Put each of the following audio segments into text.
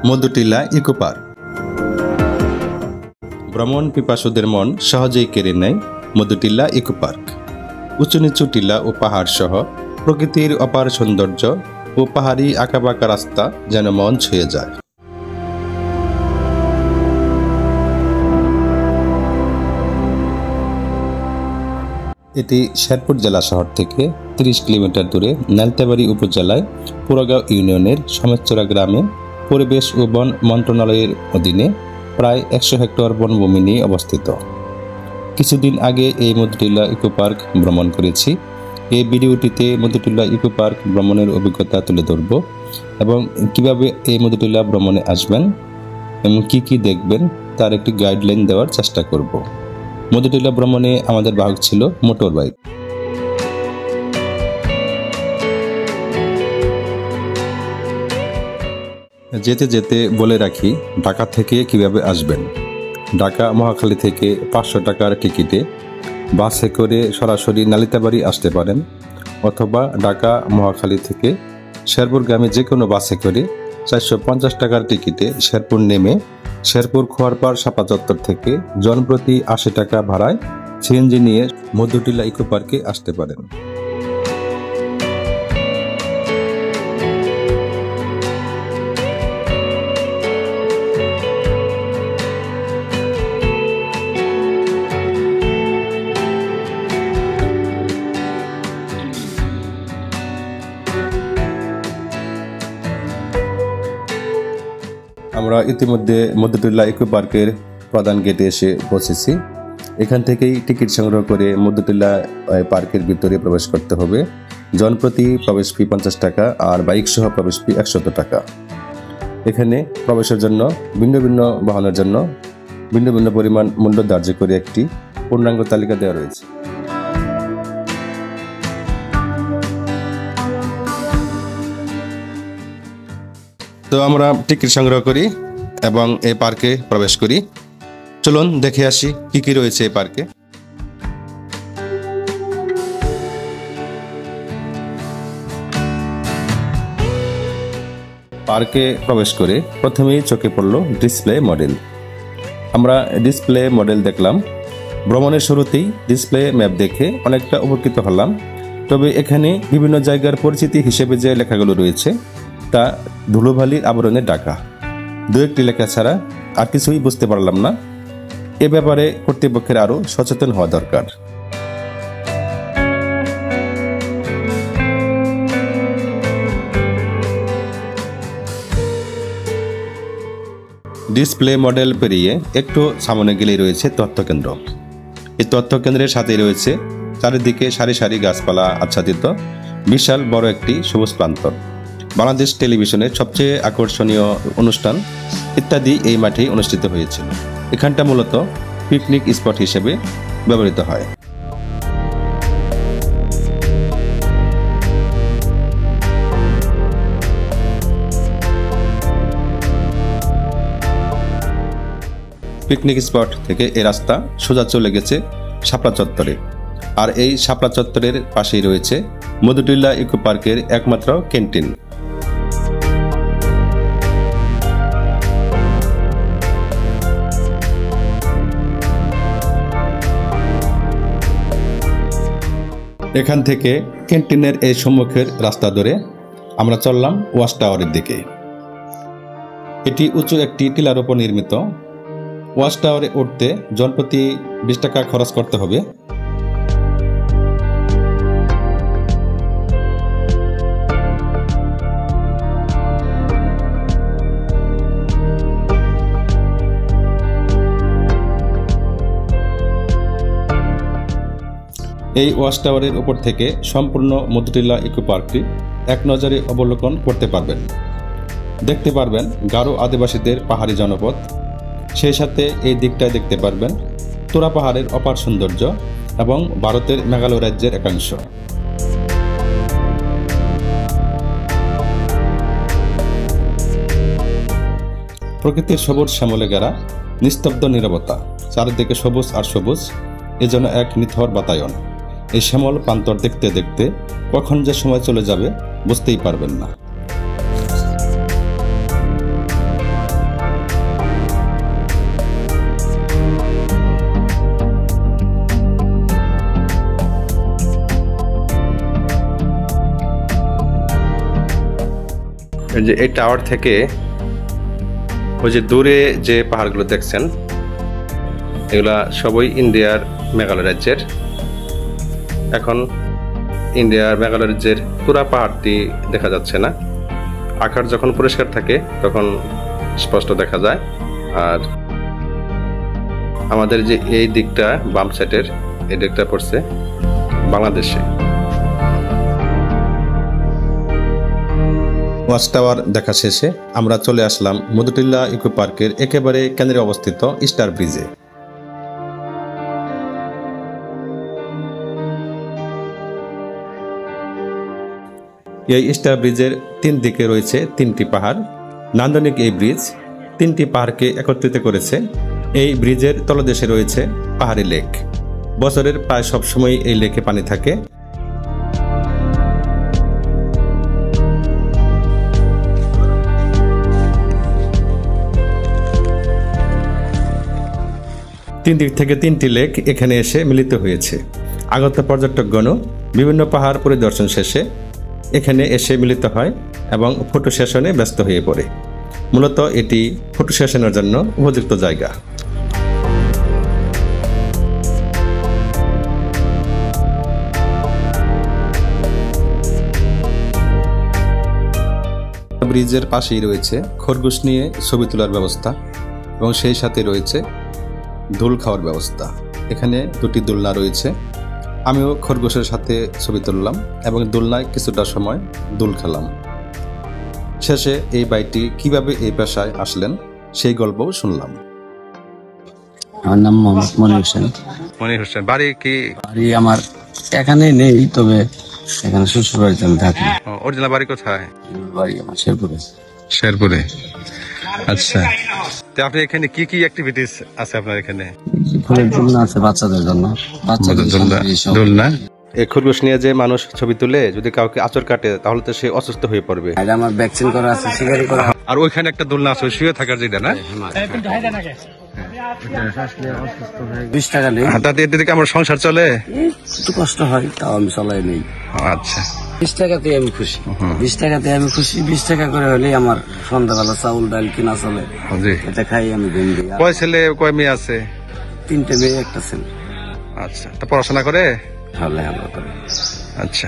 Madhutila eco park. ভ্রমণ পিপাসুদের মন সহজেই কেড়ে নেয় মধুটিলা ইকো পার্ক। উঁচু নিচু টিলা ও পাহাড় সহ প্রকৃতির অপার সৌন্দর্য ও পাহাড়ি আঁকাবাঁকা রাস্তা যেন মন ছুঁয়ে যায়। এটি শেরপুর জেলা শহর থেকে 30 কিলোমিটার দূরে নালিতাবাড়ী উপজেলায় পুরগাঁও ইউনিয়নের সমেতচরা গ্রামে পরিবেশ ও বন মন্ত্রণালয়ের অধীনে প্রায় 100 হেক্টর বনভূমি নিয়ে অবস্থিত। কিছুদিন আগে এই মধুটিলা ইকো পার্ক ভ্রমণ করেছি। এই ভিডিওটিতে মধুটিলা ইকো পার্ক ভ্রমণের অভিজ্ঞতা তুলে ধরব এবং কিভাবে এই মধুটিলা ভ্রমণে আসবেন এবং কি দেখবেন তার একটি গাইডলাইন দেওয়ার চেষ্টা করব। মধুটিলা ভ্রমণে আমাদের বাহক ছিল মোটর বাইক। যেতে যেতে বলে রাখি ঢাকা থেকে কিভাবে আসবেন। ঢাকা মহাখালী থেকে 500 টাকার টিকিটে বাসে করে সরাসরি নালিতাবাড়ী আসতে পারেন, অথবা ঢাকা মহাখালী থেকে শেরপুরগামী যে কোনো বাসে করে 450 টাকার টিকিটে শেরপুর নেমে শেরপুর খোয়ারপাড় শাপলা চত্বর থেকে জনপ্রতি 80 টাকা ভাড়ায় সিএনজি নিয়ে মধুটিলা ইকো পার্কে আসতে পারেন। আমরা ইতিমধ্যে মধুটিলা ইকো পার্কের প্রধান গেটে এসে পৌঁছেছি। এখান থেকেই টিকিট সংগ্রহ করে মধুটিলা পার্কের ভিতরে প্রবেশ করতে হবে। জনপ্রতি প্রবেশ ফি 50 টাকা আর বাইক সহ প্রবেশ ফি 100 টাকা। এখানে প্রবেশের জন্য ভিন্ন ভিন্ন বাহনের জন্য ভিন্ন ভিন্ন পরিমাণ মূল্য ধার্য করে একটি পূর্ণাঙ্গ তালিকা দেওয়া রয়েছে। তো আমরা টিকিট সংগ্রহ করি এবং এই পার্কে প্রবেশ করি। চলুন দেখে আসি কি রয়েছে এই পার্কে। পার্কে প্রবেশ করে প্রথমেই চোখে পড়ল ডিসপ্লে মডেল। আমরা ডিসপ্লে মডেল দেখলাম। ভ্রমণের শুরুতেই ডিসপ্লে ম্যাপ দেখে অনেকটা উপকৃত হলাম। তবে এখানে বিভিন্ন জায়গার পরিচিতি হিসেবে যে লেখাগুলো রয়েছে তা ধুলোবালির আবরণে ঢাকা। দু একটি লেখা ছাড়া আর কিছুই বুঝতে পারলাম না। এ ব্যাপারে কর্তৃপক্ষের আরও সচেতন হওয়া দরকার। ডিসপ্লে মডেল পেরিয়ে একটু সামনে গেলেই রয়েছে তথ্যকেন্দ্র। এই তথ্যকেন্দ্রের সাথেই রয়েছে চারিদিকে সারি সারি গাছপালা আচ্ছাদিত বিশাল বড় একটি সবুজ প্রান্তর। বাংলাদেশ টেলিভিশনের সবচেয়ে আকর্ষণীয় অনুষ্ঠান ইত্যাদি এই মাঠেই অনুষ্ঠিত হয়েছিল। এখানটা মূলত পিকনিক স্পট হিসেবে ব্যবহৃত হয়। পিকনিক স্পট থেকে এই রাস্তা সোজা চলে গেছে শাপলা চত্বরে। আর এই শাপলা চত্বরের পাশেই রয়েছে মধুটিলা ইকো পার্কের একমাত্র ক্যান্টিন। এখান থেকে ক্যান্টিনের এই সম্মুখের রাস্তা ধরে আমরা চললাম ওয়াচ টাওয়ারের দিকে। এটি উঁচু একটি টিলার উপর নির্মিত। ওয়াচ টাওয়ারে উঠতে জনপ্রতি 20 টাকা খরচ করতে হবে। এই ওয়াচ টাওয়ারের উপর থেকে সম্পূর্ণ মধুটিলা ইকো পার্কটি এক নজরে অবলোকন করতে পারবেন। দেখতে পারবেন গারো আদিবাসীদের পাহাড়ি জনপদ। সেই সাথে এই দিকটায় দেখতে পারবেন তোরা পাহাড়ের অপার সৌন্দর্য এবং ভারতের মেঘালয় রাজ্যের একাংশ। প্রকৃতির সবুজ শ্যামলে ঘেরা নিস্তব্ধ নীরবতা, চারিদিকে সবুজ আর সবুজ, এজন্য এক নিথর বাতায়ন। এই শ্যামল প্রান্তর দেখতে দেখতে কখন যে সময় চলে যাবে বুঝতেই পারবেন না। যে এই টাওয়ার থেকে ওই যে দূরে যে পাহাড়গুলো দেখছেন এগুলা সবই ইন্ডিয়ার মেঘালয় রাজ্যের। এখন ইন্ডিয়ার মেঘালয় রাজ্যের পুরা পাহাড়টি দেখা যাচ্ছে না, আকাশ যখন পরিষ্কার থাকে তখন স্পষ্ট দেখা যায়। আর আমাদের যে এই দিকটা বাম সাইডের এই দিকটা পড়ছে বাংলাদেশে। ওয়াচ টাওয়ার দেখা শেষে আমরা চলে আসলাম মধুটিলা ইকো পার্কের একেবারে কেন্দ্রে অবস্থিত স্টার ব্রিজে। এই স্টার ব্রিজের 3 দিকে রয়েছে 3টি পাহাড়। নান্দনিক এই ব্রিজ 3টি পাহাড়কে একত্রিত করেছে। এই ব্রিজের তলদেশে রয়েছে পাহাড়ি লেক। বছরের প্রায় সবসময় এই লেকে পানি থাকে। তিন দিক থেকে 3টি লেক এখানে এসে মিলিত হয়েছে। আগত পর্যটকগণ বিভিন্ন পাহাড় পরিদর্শন শেষে এখানে এসে মিলিত হয় এবং ফটো সেশনে ব্যস্ত হয়ে পড়ে। মূলত এটি ফটো সেশনের জন্য উপযুক্ত জায়গা। ব্রিজের পাশেই রয়েছে খরগোশ নিয়ে ছবি তোলার ব্যবস্থা এবং সেই সাথে রয়েছে দোল খাওয়ার ব্যবস্থা। এখানে 2টি দোলনা রয়েছে। আমিও খরগোশের সাথে ছবি তুললাম এবং দোলনায় কিছুটা সময় দোল খেলাম। শেষে এই ভাইটি কিভাবে এই পেশায় আসলেন সেই গল্পও শুনলাম। আমার নাম মোহাম্মদ মনির হোসেন। মনির হোসেন, বাড়ি কি? বাড়ি আমার এখানে নেই, তবে এখানে শ্বশুর বাড়িতে আমি থাকি। অরিজিনাল বাড়ি কোথায়? বাড়ি আমার শেরপুরে। শেরপুরে, আচ্ছা। তো আপনি এখানে কি কি অ্যাক্টিভিটিস আছে আপনার এখানে? ফুলের দোলনা আছে বাচ্চাদের জন্য। বাচ্চাদের দোলনা। এই খরগোশ নিয়ে যে মানুষ ছবি তুলে যদি কাউকে আঁচড় কাটে তাহলে তো সে অসুস্থ হয়ে পড়বে। আমার ভ্যাকসিন করা আছে, সিগারেট করা। আর ওইখানে একটা দোলনা আছে শুয়ে থাকার, যেটা না 20 টাকা নেই। তাতে এর দিকে আমার সংসার চলে, একটু কষ্ট হয়, তাও আমি চলাই নেই। আচ্ছা, 20 টাকাতে আমি খুশি। 20 টাকাতে আমি খুশি। 20 টাকা করে হলেই আমার সন্ধ্যাবেলা চাউল ডাল কিনা চলে। এটা খাই আমি ঘুম দিই। কয় ছেলে কয় মেয়ে আছে? 3টে মেয়ে, 1টা ছেলে। আচ্ছা, তা পড়াশোনা করে? ভালো করে। আচ্ছা,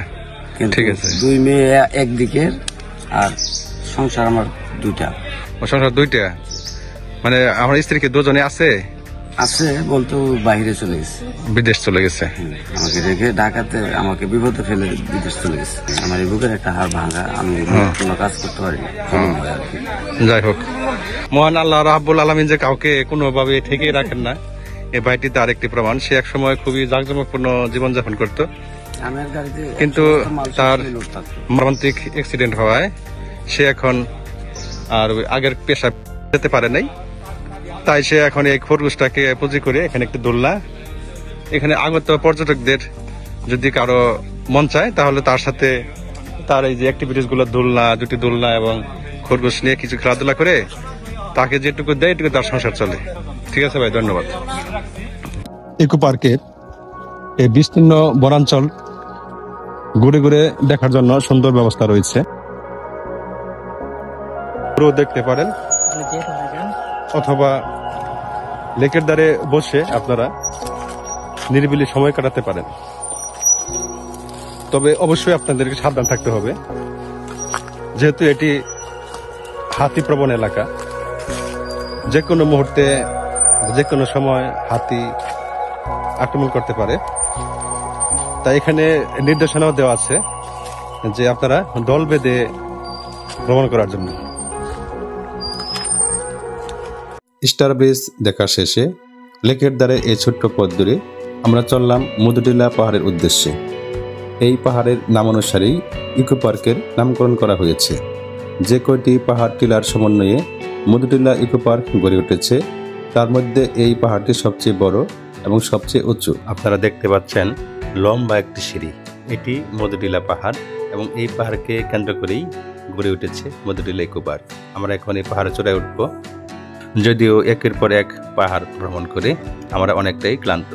ঠিক আছে। 2 মেয়ে একদিকের, আর সংসার আমার 2টা। সংসার 2টা, মানে আমার স্ত্রীকে 2জনে আছে? আছে বলতে বাইরে চলে গেছে, বিদেশ চলে গেছে। আমাকে রেখে ঢাকাতে আমাকে বিপদে ফেলে বিদেশ চলে গেছে। আমার এই বুকের একটা হাড় ভাঙা, আমি কোনো কাজ করতে পারি না। যাই হোক, মহান আল্লাহ রাব্বুল আলামিন যে কাউকে কোনোভাবে ঠেকিয়ে রাখেন না, এই ভাইটি তার একটি প্রমাণ। সে এক সময় খুবই জাঁকজমকপূর্ণ জীবনযাপন করত, কিন্তু তার মর্মান্তিক অ্যাক্সিডেন্ট হওয়ায় সে এখন আর আগের পেশা যেতে পারে নাই। তাই সে এখন এই খরগোশটাকে পুঁজি করে এখানে একটি দোলনা, এখানে আগত পর্যটকদের যদি কারো মন চায় তাহলে তার সাথে তার এই যে অ্যাক্টিভিটিস গুলো, দোলনা, 2টি দোলনা এবং খরগোশ নিয়ে কিছু খেলাধুলা করে তাকে যেটুকু দেয় এটুকু তার সংসার চলে। ঠিক আছে ভাই, ধন্যবাদ। ইকো পার্কের এই বিস্তীর্ণ বনাঞ্চল ঘুরে ঘুরে দেখার জন্য সুন্দর ব্যবস্থা রয়েছে। দেখতে পারেন, অথবা লেকের ধারে বসে আপনারা নিরিবিলি সময় কাটাতে পারেন। তবে অবশ্যই আপনাদেরকে সাবধান থাকতে হবে, যেহেতু এটি হাতি প্রবণ এলাকা। যে কোনো মুহূর্তে, যে কোনো সময় হাতি আক্রমণ করতে পারে। তাই এখানে নির্দেশনাও দেওয়া আছে যে আপনারা দল বেঁধে ভ্রমণ করার জন্য। স্টার ব্রিজ দেখা শেষে লেকের ধারে এই ছোট্ট পথ ধরে আমরা চললাম মধুটিলা পাহাড়ের উদ্দেশ্যে। এই পাহাড়ের নাম অনুসারেই ইকো পার্কের নামকরণ করা হয়েছে। যে কয়টি পাহাড় টিলার সমন্বয়ে মধুটিলা ইকো পার্ক গড়ে উঠেছে, তার মধ্যে এই পাহাড়টি সবচেয়ে বড় এবং সবচেয়ে উঁচু। আপনারা দেখতে পাচ্ছেন লম্বা একটি সিঁড়ি, এটি মধুটিলা পাহাড় এবং এই পাহাড়কে কেন্দ্র করেই গড়ে উঠেছে মধুটিলা ইকো পার্ক। আমরা এখন এই পাহাড়ে চড়াই উঠব, যদিও একের পর এক পাহাড় ভ্রমণ করে আমরা অনেকটাই ক্লান্ত।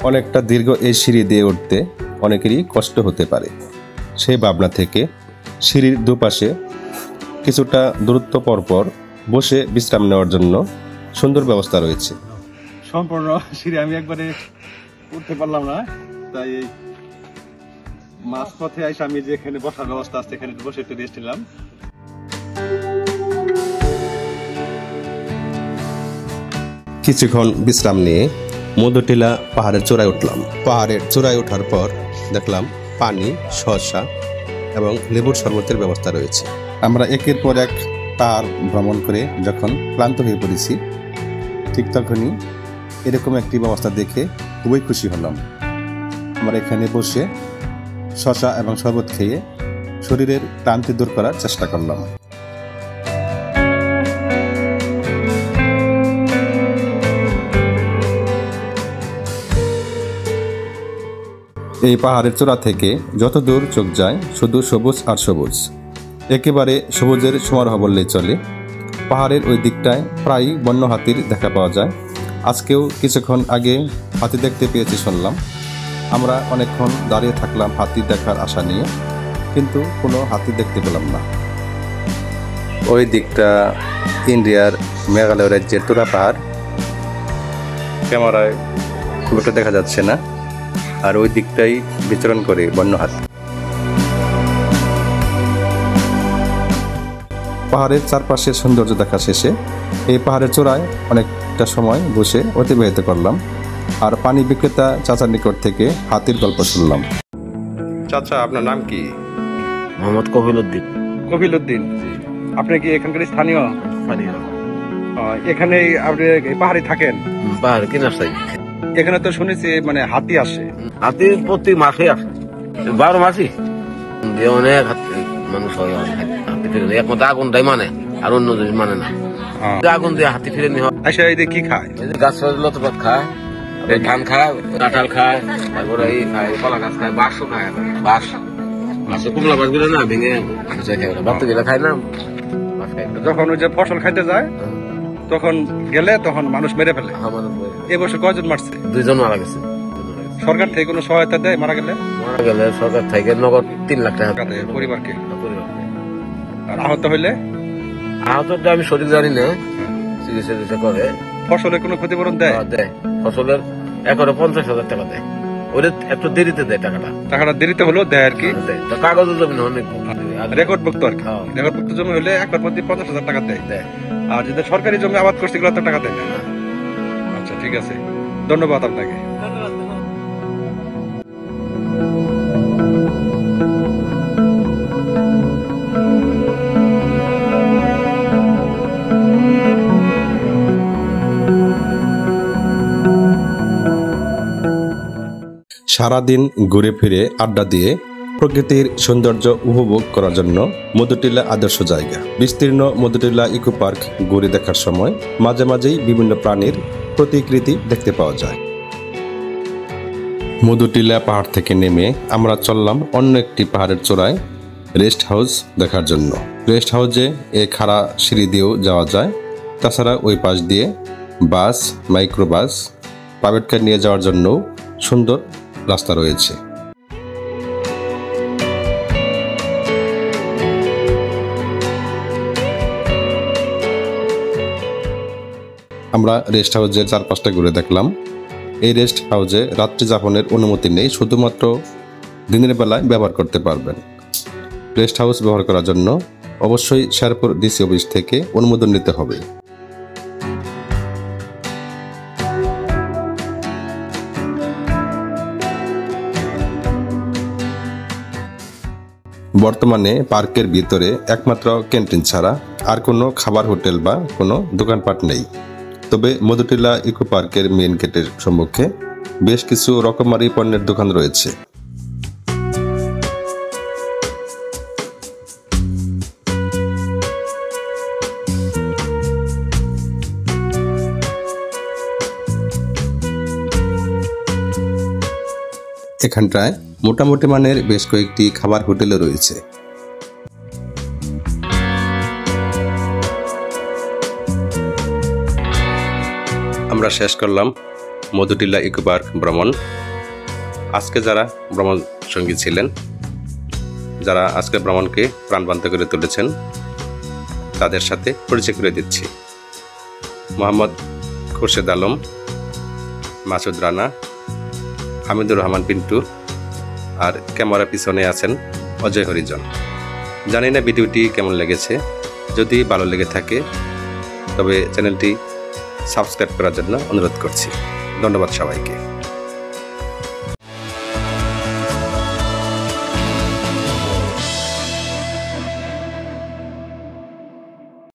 অনেকটা দীর্ঘ এই সিঁড়ি দিয়ে উঠতে অনেকেরই কষ্ট হতে পারে। সেই ভাবনা থেকে সিঁড়ির দুপাশে কিছুটা দূরত্ব পরপর বসে বিশ্রাম নেওয়ার জন্য সুন্দর ব্যবস্থা রয়েছে। সম্পূর্ণ সিঁড়ি আমি একবারে উঠতে পারলাম না, তাই এই মাঝপথে এসে আমি যেখানে বসার ব্যবস্থা আছে এখানে বসে একটু রেস্ট নিলাম। কিছুক্ষণ বিশ্রাম নিয়ে মধুটিলা পাহাড়ের চূড়ায় উঠলাম। পাহাড়ের চূড়ায় ওঠার পর দেখলাম পানি, শসা এবং লেবুর শরবতের ব্যবস্থা রয়েছে। আমরা একের পর এক পাহাড় ভ্রমণ করে যখন ক্লান্ত হয়ে পড়েছি, ঠিক তখনই এরকম একটি ব্যবস্থা দেখে খুবই খুশি হলাম। আমরা এখানে বসে শসা এবং শরবত খেয়ে শরীরের ক্লান্তি দূর করার চেষ্টা করলাম। এই পাহাড়ের চূড়া থেকে যত দূর চোখ যায় শুধু সবুজ আর সবুজ, একেবারে সবুজের সমারোহ বললেই চলে। পাহাড়ের ওই দিকটায় প্রায় বন্য হাতির দেখা পাওয়া যায়। আজকেও কিছুক্ষণ আগে হাতি দেখতে পেয়েছি শুনলাম। আমরা অনেকক্ষণ দাঁড়িয়ে থাকলাম হাতি দেখার আশা নিয়ে, কিন্তু কোনো হাতি দেখতে পেলাম না। ওই দিকটা ইন্ডিয়ার মেঘালয় রাজ্যের তুরা পাহাড়, ক্যামেরায় খুব একটা দেখা যাচ্ছে না, আর ওই দিকটাই বিচরণ করে বন্য হাতি। পাহাড়ের চারপাশের সৌন্দর্য দেখা শেষে এই পাহাড়ের চূড়ায় অনেকটা সময় বসে অতিবাহিত করলাম, আর পানি বিক্রেতা চাচার নিকট থেকে হাতির গল্প শুনলাম। চাচা, আপনার নাম কি? মোহাম্মদ কফিল উদ্দিন। কফিল উদ্দিন, আপনি কি এখানকার স্থানীয়? স্থানীয়। এখানে আপনি পাহাড়ে থাকেন? পাহাড় কিনার সাইড। এখানে তো শুনেছি মানে হাতি আসে। হাতি প্রতি মাসে আসে, 12 মাসই অনেক হাতি মানুষ হয়। হাতি ফিরে একমাত্র আগুনটাই মানে, আর অন্য জিনিস মানে না। আগুন দিয়ে হাতি ফিরে নিয়ে আচ্ছা, এই কি খায়? গাছ লতপাত খায়, ধান খায়, কাঁঠাল খায়, তারপরে এই খায়, কলা গাছ খায়, বাঁশও খায়। বাঁশ কুমলা বাস গুলো না ভেঙে বাড়তে গেলে খায় না। যখন ওই যে ফসল খাইতে যায় তখন গেলে তখন মানুষ মেরে ফেলে। এবছর কয়জন মারছে? 2 জন মারা গেছে। সরকার থেকে কোনো সহায়তা দেয়? মারা গেলে সরকার থেকে নগদ 3 লাখ টাকা দেয় পরিবারকে। আর আহত হইলে? আহতটা আমি সঠিক জানি না, চিকিৎসা করে। ফসলের কোনো ক্ষতিপূরণ দেয়? দেয়। ফসলের একরে 50,000 টাকা দেয়। ওটা একটু দেরিতে দেয় টাকাটা দেরিতে হলেও দেয় আর কি। কাগজের জমি অনেক রেকর্ডভুক্ত আর কি। রেকর্ডভুক্ত জমি হলে একবার প্রতি 50,000 টাকা দেয়। আর যদি সরকারি জমি আবাদ করছে এগুলো তো টাকা দেয় না। আচ্ছা, ঠিক আছে, ধন্যবাদ আপনাকে। সারাদিন ঘুরে ফিরে আড্ডা দিয়ে প্রকৃতির সৌন্দর্য উপভোগ করার জন্য মধুটিলা আদর্শ জায়গা। বিস্তীর্ণ মধুটিলা ইকো পার্ক ঘুরে দেখার সময় মাঝে মাঝেই বিভিন্ন প্রাণীর প্রতিকৃতি দেখতে পাওয়া যায়। মধুটিলা পাহাড় থেকে নেমে আমরা চললাম অন্য একটি পাহাড়ের চূড়ায় রেস্ট হাউস দেখার জন্য। রেস্ট হাউসে এই খাড়া সিঁড়ি দিয়েও যাওয়া যায়। তাছাড়া ওই পাশ দিয়ে বাস, মাইক্রোবাস, প্রাইভেট কার নিয়ে যাওয়ার জন্য সুন্দর রাস্তা রয়েছে। আমরা রেস্ট হাউসের চারপাশটা ঘুরে দেখলাম। এই রেস্ট হাউসে রাত্রি যাপনের অনুমতি নেই, শুধুমাত্র দিনের বেলায় ব্যবহার করতে পারবেন। রেস্ট হাউস ব্যবহার করার জন্য অবশ্যই শেরপুর ডিসি অফিস থেকে অনুমোদন নিতে হবে। বর্তমানে পার্কের ভিতরে একমাত্র ক্যান্টিন ছাড়া আর কোনো খাবার হোটেল বা কোনো দোকানপাট নেই। তবে মধুটিলা ইকো পার্কের মেইন গেটের সম্মুখে বেশ কিছু রকমারি পণ্যের দোকান রয়েছে। এখানটায় মোটামুটি মানের বেশ কয়েকটি খাবার হোটেলও রয়েছে। আমরা শেষ করলাম মধুটিলা ইকো পার্ক ভ্রমণ। আজকে যারা ভ্রমণ সঙ্গী ছিলেন, যারা আজকে ভ্রমণকে প্রাণবন্ত করে তুলেছেন, তাদের সাথে পরিচয় করে দিচ্ছি। মোহাম্মদ খুরশেদ আলম, মাসুদ রানা, হামিদুর রহমান পিন্টু, আর ক্যামেরার পিছনে আছেন অজয় হরিজন। জানি না ভিডিওটি কেমন লেগেছে। যদি ভালো লেগে থাকে তবে চ্যানেলটি সাবস্ক্রাইব করার জন্য অনুরোধ করছি। ধন্যবাদ সবাইকে।